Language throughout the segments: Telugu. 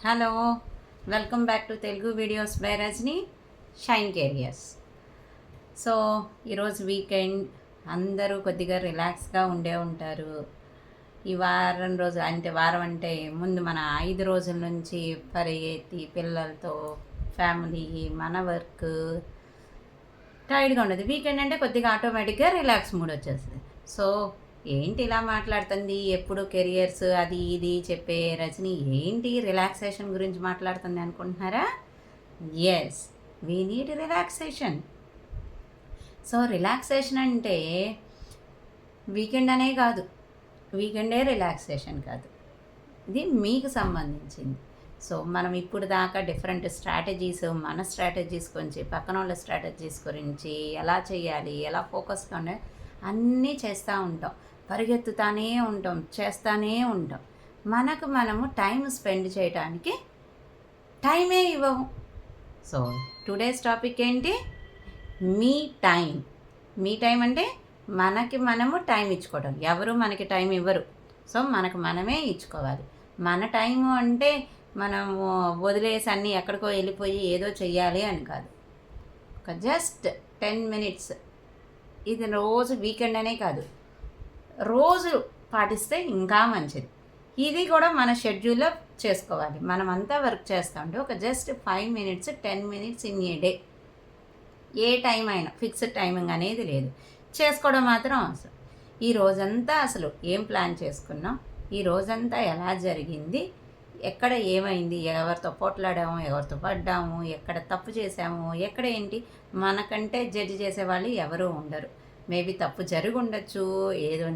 Hello, welcome back to Telugu videos by Rajini Shine Careers. So ఈరోజు వీకెండ్, అందరూ కొద్దిగా రిలాక్స్గా ఉండే ఉంటారు. ఈ వారం అంటే ముందు మన 5 రోజుల నుంచి పరిగెత్తి పిల్లలతో ఫ్యామిలీ మన వర్క్ టైర్డ్గా ఉండదు. వీకెండ్ అంటే కొద్దిగా ఆటోమేటిక్గా రిలాక్స్ మూడ్ వచ్చేస్తుంది. సో ఏంటి ఇలా మాట్లాడుతుంది, ఎప్పుడు కెరియర్స్ అది ఇది చెప్పే రజని ఏంటి రిలాక్సేషన్ గురించి మాట్లాడుతుంది అనుకుంటున్నారా? Yes, we need relaxation. So relaxation అంటే వీకెండ్ అనే కాదు, వీకెండే రిలాక్సేషన్ కాదు, ఇది మీకు సంబంధించింది. సో మనం ఇప్పుడు దాకా డిఫరెంట్ స్ట్రాటజీస్, మన స్ట్రాటజీస్ గురించి, పక్కన వాళ్ళ స్ట్రాటజీస్ గురించి, ఎలా చేయాలి, ఎలా ఫోకస్గా ఉండాలి అన్నీ చేస్తూ ఉంటాం, పరిగెత్తుతానే ఉంటాం, చేస్తూనే ఉంటాం. మనము టైం స్పెండ్ చేయడానికి టైమే ఇవ్వము. సో టుడేస్ టాపిక్ ఏంటి? మీ టైం. మీ టైం అంటే మనము టైం ఇచ్చుకోవడం. ఎవరు మనకి టైం ఇవ్వరు. సో మనమే ఇచ్చుకోవాలి. మన టైము అంటే మనము వదిలేసి అన్నీ ఎక్కడికో వెళ్ళిపోయి ఏదో చెయ్యాలి అని కాదు. ఒక జస్ట్ 10 minutes, ఇది రోజు వీకెండ్ అనే కాదు, రోజు పాటిస్తే ఇంకా మంచిది. ఇది కూడా మన షెడ్యూల్లో చేసుకోవాలి. మనమంతా వర్క్ చేస్తూ ఉంటే ఒక just 5 minutes 10 minutes in a day, A time అయినా ఫిక్స్డ్ టైమింగ్ అనేది లేదు, చేసుకోవడం మాత్రం అవసరం. ఈ రోజంతా అసలు ఏం ప్లాన్ చేసుకున్నాం, ఈ రోజంతా ఎలా జరిగింది, ఎక్కడ ఏమైంది, ఎవరితో పోట్లాడాము, ఎవరితో పడ్డాము, ఎక్కడ తప్పు చేసాము, ఎక్కడ ఏంటి, మనకంటే జడ్జి చేసేవాళ్ళు ఎవరూ ఉండరు. మేబీ తప్పు జరిగి ఉండొచ్చు, ఏదో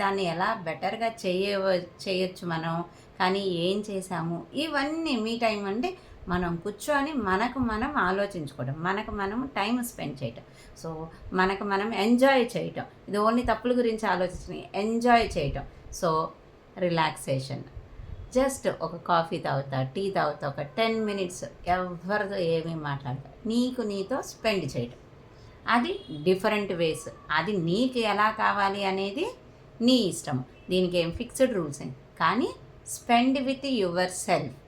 దాన్ని ఎలా బెటర్గా చేయొచ్చు మనం, కానీ ఏం చేసాము, ఇవన్నీ మీ టైం అంటే మనం కూర్చొని మనం ఆలోచించుకోవడం, మనం టైం స్పెండ్ చేయటం. సో మనం ఎంజాయ్ చేయటం. ఇది ఓన్లీ తప్పుల గురించి ఆలోచించి ఎంజాయ్ చేయటం. So relaxation. జస్ట్ ఒక కాఫీ తాగుతా, టీ తాగుతా, ఒక 10 minutes ఎవరితో ఏమీ మాట్లాడతా, నీతో స్పెండ్ చేయటం. అది డిఫరెంట్ వేస్. అది నీకు ఎలా కావాలి అనేది నీ ఇష్టం. దీనికి ఏం ఫిక్స్డ్ రూల్స్ ఏం, కానీ స్పెండ్ విత్ యువర్ సెల్ఫ్.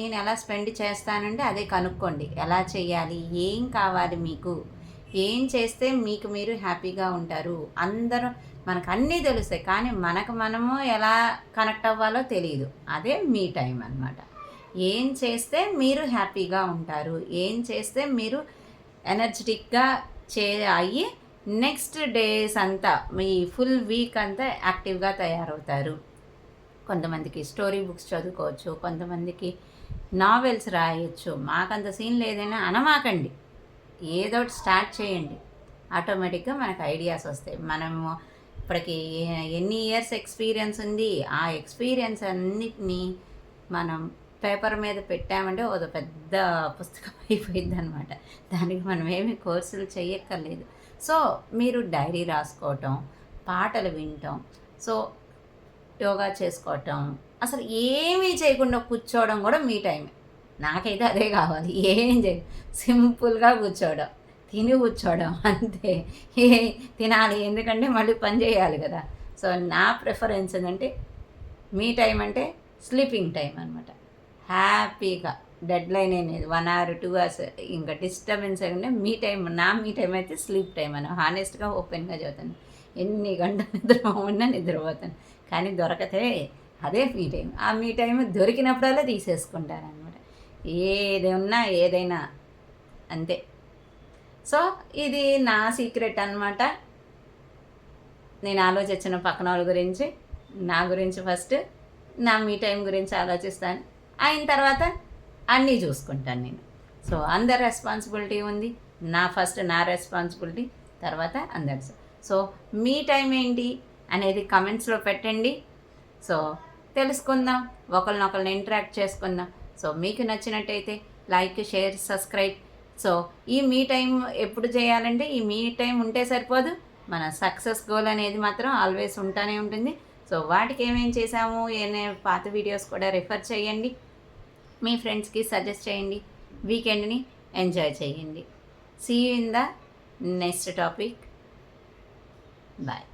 నేను ఎలా స్పెండ్ చేస్తానంటే అదే కనుక్కోండి. ఎలా చేయాలి, ఏం కావాలి, మీకు ఏం చేస్తే మీరు హ్యాపీగా ఉంటారు. మనకు అన్నీ తెలుస్తాయి, కానీ మనము ఎలా కనెక్ట్ అవ్వాలో తెలియదు. అదే మీ టైం అన్నమాట. ఏం చేస్తే మీరు హ్యాపీగా ఉంటారు, ఏం చేస్తే మీరు ఎనర్జెటిక్గా అయ్యి నెక్స్ట్ డేస్ అంతా, మీ ఫుల్ వీక్ అంతా యాక్టివ్గా తయారవుతారు. కొంతమందికి స్టోరీ బుక్స్ చదువుకోవచ్చు, కొంతమందికి నావెల్స్ రాయొచ్చు. మాకంత సీన్ లేదైనా అనమాకండి, ఏదో ఒకటి స్టార్ట్ చేయండి. ఆటోమేటిక్గా మనకు ఐడియాస్ వస్తాయి. మనము ఇప్పటికి ఎన్ని ఇయర్స్ ఎక్స్పీరియన్స్ ఉంది, ఆ ఎక్స్పీరియన్స్ అన్నిటినీ మనం పేపర్ మీద పెట్టామంటే ఒక పెద్ద పుస్తకం అయిపోయింది అనమాట. దానికి మనం ఏమి కోర్సులు చేయక్కర్లేదు. సో మీరు డైరీ రాసుకోవటం, పాటలు వినటం, సో యోగా చేసుకోవటం, అసలు ఏమీ చేయకుండా కూర్చోవడం కూడా మీ టైమే. నాకైతే అదే కావాలి. ఏం సింపుల్గా కూర్చోవడం, తిని కూర్చోవడం అంతే. తినాలి, ఎందుకంటే మళ్ళీ పని చేయాలి కదా. సో నా ప్రిఫరెన్స్ ఏంటంటే మీ టైం అంటే స్లీపింగ్ టైం అనమాట. హ్యాపీగా డెడ్ లైన్ అనేది 1 hour 2 hours ఇంకా డిస్టర్బెన్స్ అయ్యింటే మీ టైం అయితే స్లీప్ టైం అని హానెస్ట్గా ఓపెన్గా చదువుతాను. ఎన్ని గంటలు నిద్రపోతాను, కానీ దొరకతే అదే మీ టైం. ఆ మీ టైం దొరికినప్పుడల్లా తీసేసుకుంటాను అనమాట. ఏదైనా అంతే. సో ఇది నా సీక్రెట్ అనమాట. నేను ఆలోచించిన పక్కన వాళ్ళ గురించి, నా గురించి ఫస్ట్, నా మీ టైం గురించి ఆలోచిస్తాను. అయిన తర్వాత అన్నీ చూసుకుంటాను నేను. సో అందరి రెస్పాన్సిబిలిటీ ఉంది, నా రెస్పాన్సిబిలిటీ, తర్వాత అందరి. సో మీ టైం ఏంటి అనేది కమెంట్స్లో పెట్టండి. సో తెలుసుకుందాం, ఒకరినొకరిని ఇంటరాక్ట్ చేసుకుందాం. సో మీకు నచ్చినట్టయితే లైక్, షేర్, సబ్స్క్రైబ్. సో ఈ మీ టైం ఎప్పుడు చేయాలంటే ఈ మీ టైం ఉంటే సరిపోదు, మన సక్సెస్ గోల్ అనేది మాత్రం ఆల్వేస్ ఉంటానే ఉంటుంది. సో వాటికి ఏమేం చేసాము, పాత వీడియోస్ కూడా రిఫర్ చేయండి, మీ ఫ్రెండ్స్కి సజెస్ట్ చేయండి, వీకెండ్ని ఎంజాయ్ చేయండి. See you in the next topic. Bye.